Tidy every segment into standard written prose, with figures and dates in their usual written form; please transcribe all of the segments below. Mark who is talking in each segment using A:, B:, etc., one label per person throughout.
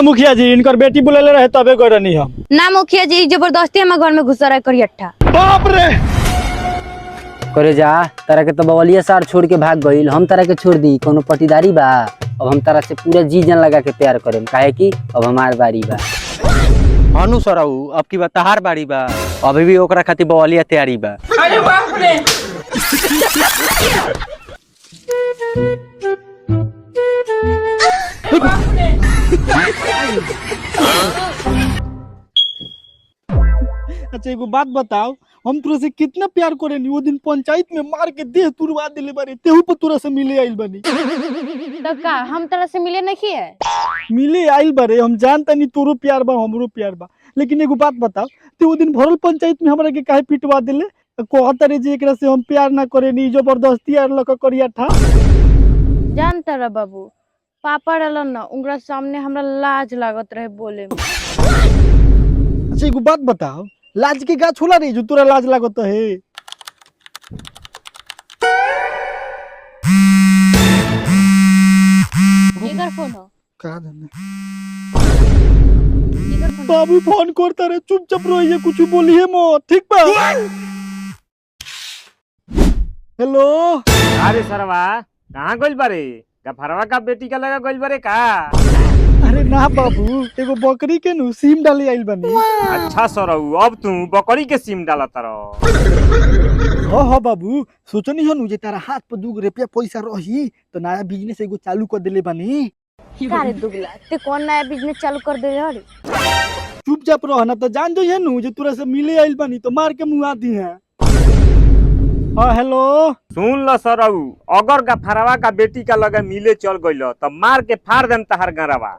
A: मुखिया जी इनकर बेटी बुलेले रहे तबे गए रहनी हम
B: ना मुखिया जी जबरदस्ती हमारे घर में घुसा रहा करियठा।
A: बाप रे
C: करे जा तारा के तो बवलिया सार छोड़ के भाग गईल, हम तारा के छोड़ दी कोनो पटीदारी बा। अब हम तारा से पूरा जी जान लगा के प्यार करेम, काहे कि अब हमार बारी बा।
D: हानु सराऊ अब की तहार बाड़ी बा, अभी भी ओकरा खातिर बवलिया तैयारी बा।
E: अरे बाप रे
A: अच्छा एगो बात बताओ, हम तोरा से कितना प्यार करेनी, वो दिन पंचायत में मार के देह तुरवा दिले बारे, तेहू पर तोरा से मिले आइल बनी।
B: तो का हम तरह से मिले नहीं है?
A: मिले आइल बारे, हम जानता नहीं तोरो प्यार बा हमरो प्यार बा, लेकिन एगो बात बताओ, ते वो दिन भरल पंचायत में हमरा के काहे पिटवा दिले? कहता रे जे एकरा से हम प्यार ना करेनी, जबरदस्ती आर लक करिया था।
B: जानता रहा बाबू, पापा रहलन ना, उनका सामने हमरा लाज लागत रहे बोले में।
A: अच्छा एगो बात बताओ, लाज के गाछ होला रे जो तोरा लाज लागत है?
B: इधर फोन हो।
A: का जाने
B: इधर फोन।
A: बाबू फोन करता रे, चुपचाप रहिए, कुछ बोलिए मत, ठीक बा? हेलो
F: अरे सरवा कहाँ गइल बारे? गफरवा का बेटी का लगा गइल बारे का?
A: अरे ना बाबू, एगो बकरी के नु सीम डाली आइल बनी।
F: अच्छा सरऊ, अब तू बकरी के सिम डाला तारो।
A: हाँ बाबू, सोचनी हनु जे तारा हाथ पर 2 रुपया पैसा रही तो नया बिजनेस एगो चालू कर देले बनी।
B: कारे दुगला, ते कौन नया बिजनेस चालू कर दे रे?
A: चुपचाप रह ना तो जान जो है नु जे तोरा से मिले आइल बनी तो मार के मुआ दी है। हाँ हेलो
F: सुन ल सरऊ, अगर गफरवा का बेटी का लगा मिले चल गइल तो मार के फाड़ देम तहार गरवा।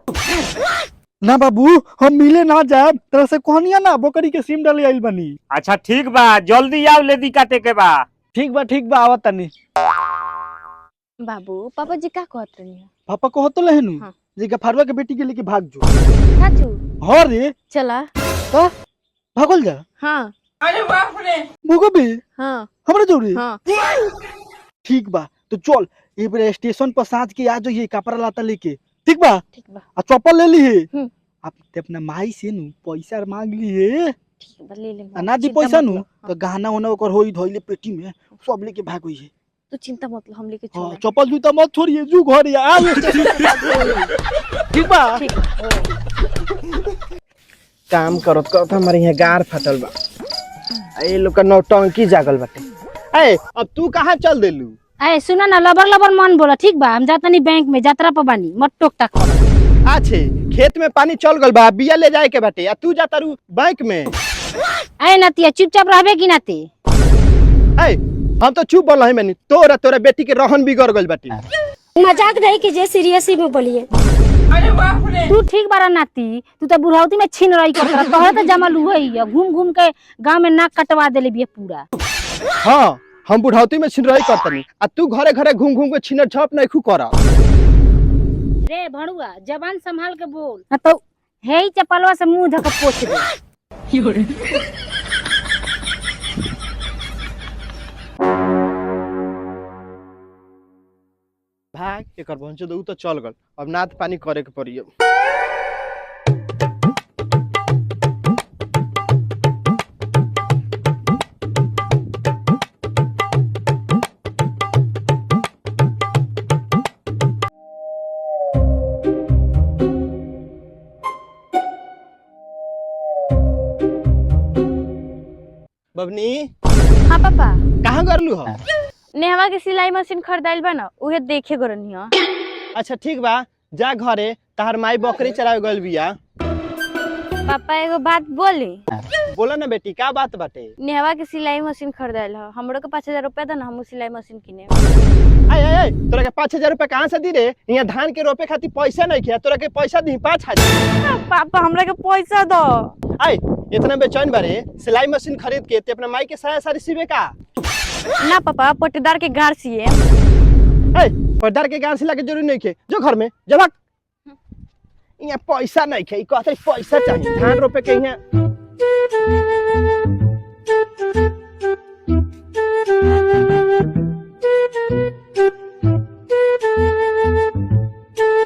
A: ना बाबू, हम मिले ना जाए, तेरा से कहनिया ना बकरी के सिम डाली आइल बनी।
F: अच्छा ठीक बा, जल्दी आओ, लेदी काटे के बा।
A: ठीक बा आवत तनी।
B: बाबू पापा जी का कहत रही?
A: पापा कहत लहनु
B: हाँ।
A: जे गफरवा के बेटी के लेके भाग जो।
B: साचू
A: हाँ रे,
B: चला।
A: तो भागल जा।
B: हाँ
E: अरे बाप रे
A: भूगो भी
B: हाँ
A: हमरा जोड़ी।
B: हाँ
A: ठीक बा, तो चल एक बार स्टेशन पर साँझ के आ जाइए, कपड़ा लाता लेके, ठीक बा?
B: ठीक बा।
A: आ चप्पल ले ली, आप अपना माई से नु पैसा मांग लिए,
B: ठीक बा ले ले।
A: ना दी पैसा नु तो गहना उना ओकर होई धइले पेटी में सब लेके भाग होई है।
B: तू चिंता मत लो, हम लेके
A: हां
B: चल।
A: चप्पल जूता मत छोड़िए, जू घर आ ठीक बा?
B: ठीक।
G: काम करत करत हमारे यहाँ गार फटल बा, ए लोग का नौटंकी जागल बाटे। ए अब तू कहाँ चल देलू?
H: अरे सुना ना, लबर लबर मन बोला, ठीक बा? हम जाता नहीं बैंक में, यात्रा पर बानी, मत टोक टाक कर।
G: आछे खेत में पानी चल गल बा, बिया ले जाए के बाटे, आ तू जाता रू बैंक में।
H: अरे नतिया चुपचाप रहबे कि नाते?
G: ए हम तो चुप बोल रहे मैंने, तोरा बेटी के रहन बिगड़ गल बाटे।
H: मजाक नहीं कीजिए, सीरियस ही में बोलिए।
E: अरे बाप रे
H: तू ठीक बारा नाती, तू तो बुढ़ावती में छीन रही करता, तोहरे तो जमा लुहई है, घूम घूम के गांव में नाक कटवा देले बिया पूरा।
G: हाँ हम बुढ़ावती में छिनराई करतनी, आ तू घरे घरे घूम घूम के छिनर छप नहीं खू करा।
H: रे भड़ुआ जबान संभाल के बोल, ना तो हे ही चपलवा से मुंह धक पोछ दे।
G: भाग एकर भंचो दऊ तो चल गल, अब नाथ पानी करे के पड़ी। बबनी
B: हाँ पापा,
G: कहाँ करलू हो?
B: नेहवा के सिलाई मशीन खरीदाइल बा ना, उहे देखे गरनी ह।
G: अच्छा ठीक बा, जा घरे, तहार माई बकरी चरावे गइल बिया।
B: पापा एगो बात बोली?
G: बोला ना बेटी, का बात बाटे?
B: नेहवा के सिलाई मशीन खरीदाइल ह, हमरो के 5000 रुपया दे ना, हम सिलाई मशीन किने।
G: आय तोरा के 5000 रुपया कहाँ से दी रे? यहाँ धान के रोपे खातिर पैसा नहीं किया, तोरा के पैसा दी 5000।
B: पापा हमरा के पैसा दो।
G: आय इतना बेचैन बारे, सिलाई मशीन खरीद के ते अपना माई के साया सारी सिबे का?
B: ना पापा, पट्टेदार के गार सिए।
G: ए पर्दार के गांव से लाके जरूरी नहीं खे, जो घर में जब यहाँ पैसा नहीं खे, कहते पैसा चाहिए धान रोपे के यहाँ।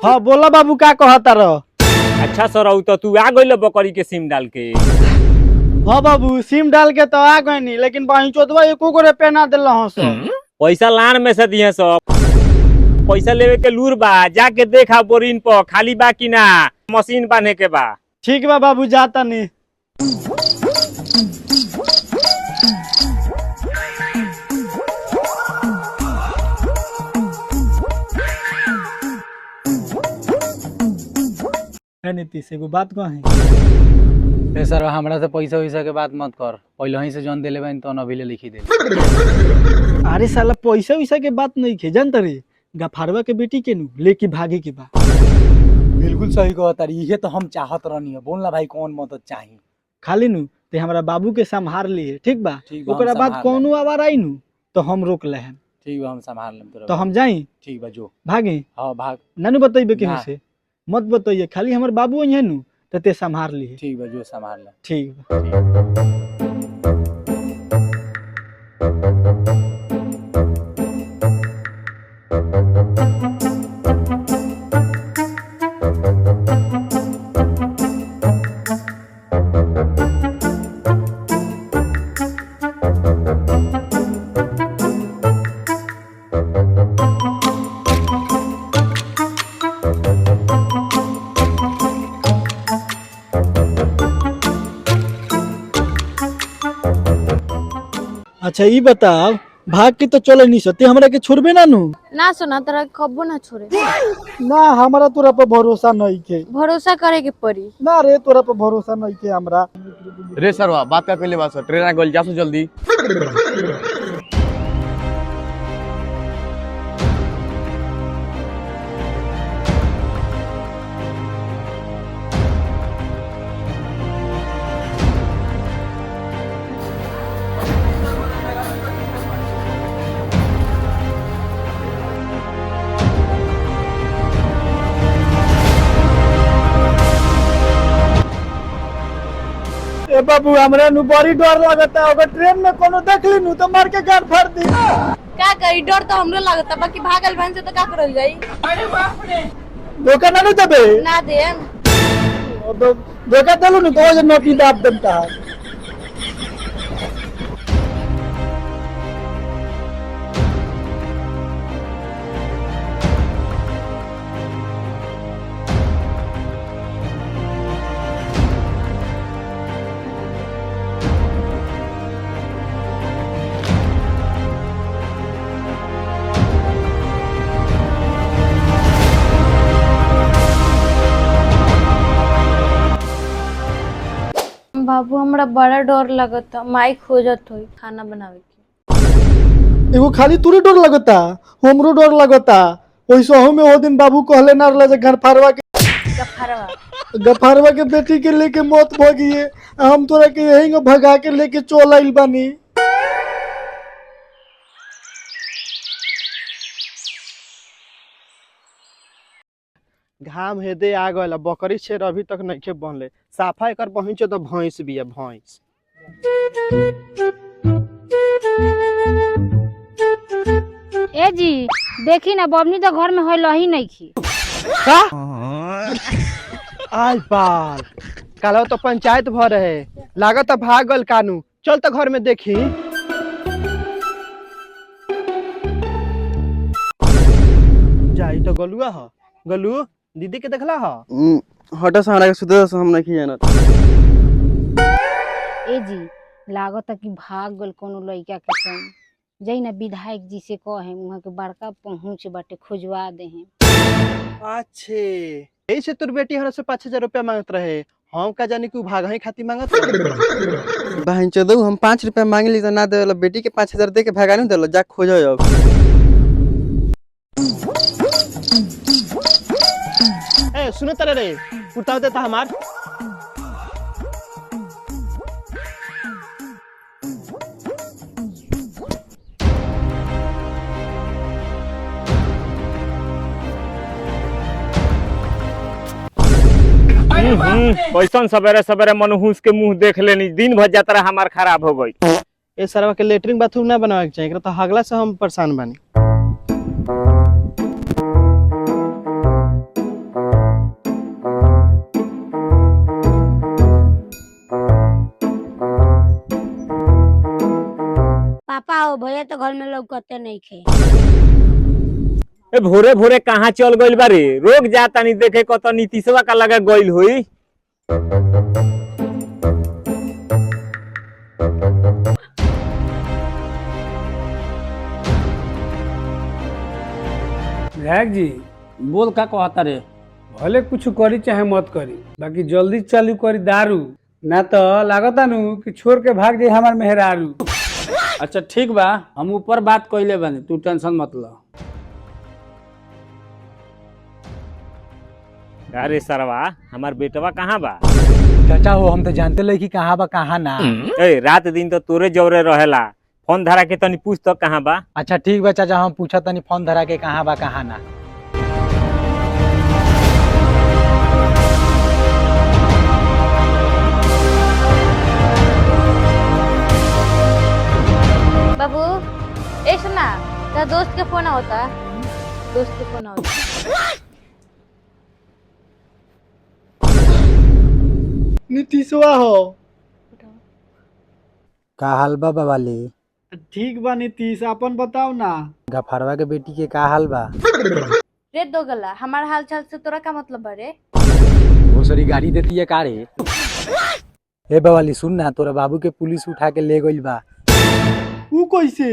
A: हाँ बोला बाबू, का कहता रह?
F: अच्छा सराऊ तो तू आ गइल बकरी के सिम डाल के।
A: हाँ बाबू सिम डाल के तो आ गए नहीं, लेकिन बही चोदवा एको गोरे पहना दिल सब।
F: पैसा लान में से दिए सब। पैसा लेवे के लूर बा, जाके देखा बोरिन पर खाली बा कि ना, मशीन बांधे के बा।
A: ठीक बा बाबू, जाता नहीं। नीतीश एगो बात कहे।
I: सर हमरा से पैसा वैसा के बात मत कर, पहले ही से जौन दिले बानी तो अभी ले लिखी दे।
A: अरे साला पैसा वैसा के बात नहीं खे, जानता रे गफारवा के बेटी के नु लेके भागे के बा।
I: बिल्कुल सही कहता रे, इहे तो हम चाहत रहनी है। बोल ना भाई कौन मदद चाहिए।
A: खाली नु ते हमरा बाबू के संभार लिए, ठीक बा।
I: ठीक बा,
A: ओकरा
I: हम
A: बाद
I: संभार
A: कोनो आवार आई नु तो हम रोक ले हम।
I: ठीक बा, हम संभाल लेम तोरा।
A: तो हम जाई,
I: ठीक बा जो।
A: भागे।
I: हां भाग।
A: नानू बताइबे के
I: ना।
A: से मत बताइए, खाली हमर बाबू यही नु ते संभार लिए।
I: ठीक बा जो, संभाल ले।
A: ठीक बा। अच्छा ये बताओ, भाग के तो चले नहीं सकते, हमरा के छोड़बे ना नु?
B: ना सुना तोरा कबो ना छोड़े।
A: ना हमारा तोरा पर भरोसा नहीं के।
B: भरोसा करे के पड़ी।
A: ना रे तोरा पर भरोसा नहीं के हमरा।
G: रे सरवा बात का पहले बात ट्रेन आ गइल, जासो जल्दी।
A: ए बाबू हमरा नु बड़ी डर लगता है, अगर ट्रेन में कोनो देख ली नु तो मार के गाड़ फाड़ दी।
B: का करी, डर तो हमरो लगता, बाकी भागल बहन से तो का करल जाई।
E: अरे बाप रे।
A: धोखा ना देबे?
B: ना दे।
A: धोखा देलू नु तो जे नोटी दाब देता है।
B: बाबू हमरा बड़ा डर लगता, माई खोजत होई खाना बनावे के।
A: एगो खाली तोरे डर लगता, हमरो डर लगता। ओइसे में ओ दिन बाबू कहले ना रहला जे गफारवा के बेटी के लेके मौत भ गई, हम तोरा के यही भगा के लेके चल आइल बानी।
G: घाम हेदे आ गइल, बकरी शेर अभी तक नइखे बनले। साफा एकर पहुंचे तो भैंस बिया भैंस।
H: ए जी देखी ना, बबनी तो घर में होइल ही नहीं खी।
G: आय बाल, कालो तो पंचायत भ रहे, लागत भाग गल कानू। चल तो घर में देखी। जाई तो गलुआ ह। गलू दीदी के देखला ह?
J: हटा सहारा के सुधर से हम नहीं जानत।
H: ए जी लागत कि भाग गल कोनो लइका के संग। जई ना विधायक जी से कहे, वहां के बड़का पहुंच बाटे, खोजवा दे हैं।
G: अच्छे ऐसे तोर बेटी हमरा से 5,000 रुपया मांगत रहे, हम का जानी कि भाग ही खाती मांगत रहे।
J: बहन चोदऊ हम 5 रुपया मांगली तो ना देला, बेटी के 5,000 दे के भगानी देला, जा खोजो अब।
G: ए सुनो तरे रे, कुर्ता देता हमार।
F: कैसन सवेरे सवेरे मनहूस के मुंह देख लेनी, दिन भर यात्रा हमार खराब हो गई।
G: ए सरवा के लेटरिन बाथरूम ना बनावे के चाहिए, एकरा तो हगला से हम परेशान बानी।
H: भैया तो घर में लौकते नहीं खे।
F: ए भोरे भोरे कहाँ चल गइल बारे? रोक जा तनी देखे कत नीतीशवा का लगा गइल होई।
K: विधायक जी
C: बोल का कहता रे?
K: भले कुछ करी चाहे मत करी, बाकी जल्दी चालू करी दारू, ना तो लागता नु कि छोड़ के भाग जाए हमार मेहरारू।
C: अच्छा ठीक बा, हम ऊपर बात कइले बानी, तू टेंशन मत ल।
F: अरे सरवा हमार बेटवा कहाँ बा?
I: चाचा हो हम तो जानते ले कि कहाँ बा कहाँ ना।
F: ए रात दिन तो तोरे जौरे रहेला, फोन धरा के तनी पूछ तो कहाँ बा।
I: अच्छा ठीक बा चाचा, हम पूछा तनी फोन धरा के कहाँ बा कहाँ ना।
B: बाबू ए सुना, तेरा दोस्त के फोन होता, दोस्त के फोन होता।
A: नीतीशवा हो।
I: का हाल बा बाबाली?
A: ठीक बा नीतीश, अपन बताओ ना।
I: गफरवा के बेटी के का हाल बा?
B: रे दो गला, हमारा हाल चाल से तोरा का मतलब बा रे?
I: वो सरी गाड़ी देती है का रे? ए बाबाली सुन ना, तोरा बाबू के पुलिस उठा के ले गइल बा।
A: ऊ कैसे?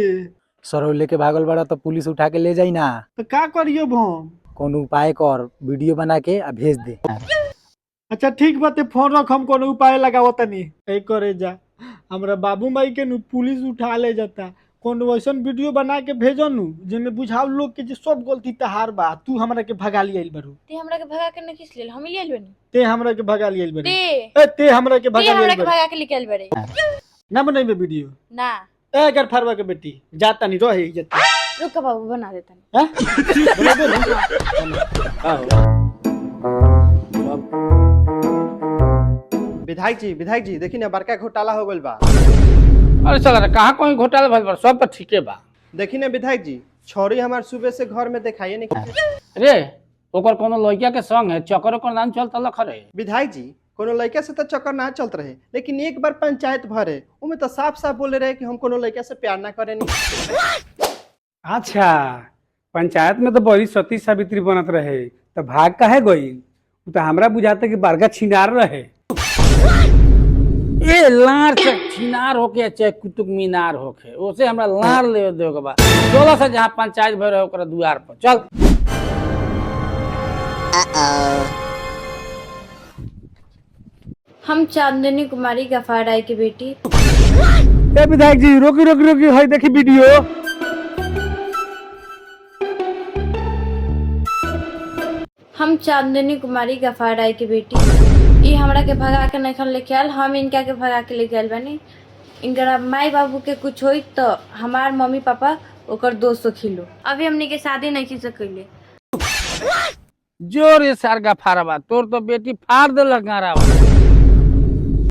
I: सरौले के भागल बड़ा तो पुलिस उठा के ले जाई ना।
A: तो का करियो हम?
I: कोनो उपाय कर, वीडियो बना के आ भेज दे।
A: अच्छा ठीक बात, फोन रख, हम कोनो उपाय लगाओ तनी। ए करे जा, हमरा बाबू माई के नु पुलिस उठा ले जाता, कोनो वैसन वीडियो बना के भेजो नु जिनमें बुझाओ लोग के जे सब गलती तहार बा, तू हमरा के भगा लियल बारू।
B: ते हमरा के भगा के नहीं खींच लेल, हम ही लेल बनी।
A: ते हमरा के भगा लियल बारू।
B: ते
A: ए ते हमरा के
B: ते
A: भगा
B: हमरा
A: लियल
B: के
A: बारू।
B: भगा के निकल बरे।
A: ना बनइबे वीडियो?
B: ना
A: ए अगर फरवा के बेटी जाता नहीं रहे इज्जत।
B: रुक बाबू बना देता।
A: हैं? बराबर ना?
G: विधायक जी देखी ना बड़का घोटाला हो गइल बा।
C: अरे चल कहाँ कोई घोटाला भइल बा, सब तो ठीके बा।
G: देखी ना विधायक जी, छोरी हमार सुबह से घर में दिखाइए नहीं।
C: रे ओकर कोनो लड़का के संग है, चक्कर ओकर नाम चलता लख रे।
G: विधायक जी कोनो लड़का से तो चक्कर ना चलत रहे, लेकिन एक बार पंचायत भरे उमे तो साफ साफ बोले रहे कि हम कोनो लड़का से प्यार ना करे नहीं।
K: अच्छा पंचायत में तो बड़ी सती सावित्री बनत रहे, तो भाग काहे गई? तो हमरा बुझाता कि बरगा छिनार रहे।
C: ए लार से छिनार होके चाहे कुतुब मीनार होके, ओसे हमरा लार ले दे के बा। चलो से जहाँ पंचायत भर रहे ओकरा द्वार पर चल।
B: हम चांदनी कुमारी गफार राय की बेटी।
K: ए विधायक जी रोकी रोकी रोकी, हई देखी वीडियो।
B: हम चांदनी कुमारी गफार राय की बेटी, ये हमरा के भगा के नहीं लेके आयल, हम इनका के भगा के लेके आयल बानी। इनका माई बाबू के कुछ होई तो हमार मम्मी पापा ओकर 200 किलो। अभी हमनी के शादी नहीं की सकले।
C: जोर ये सार गफारवा, तोर तो बेटी फाड़ देलक गारा।